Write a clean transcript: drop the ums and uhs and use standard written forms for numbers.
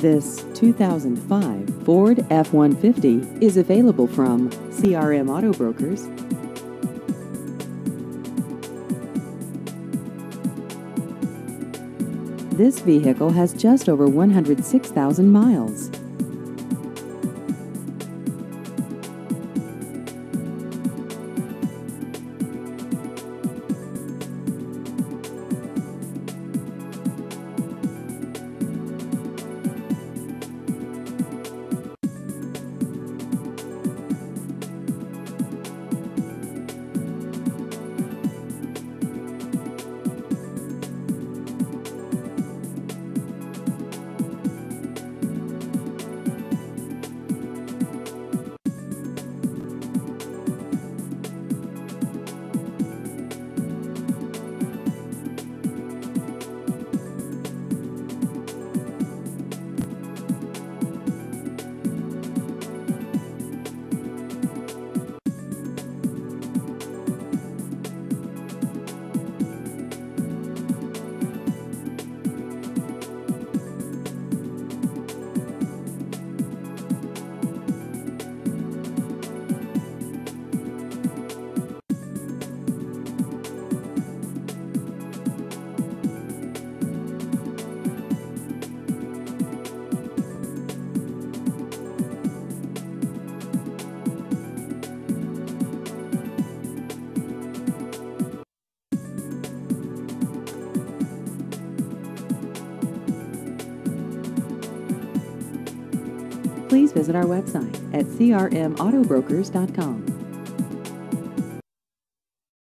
This 2005 Ford F-150 is available from CRM Auto Brokers. This vehicle has just over 106,000 miles. Please visit our website at crmautobrokers.com.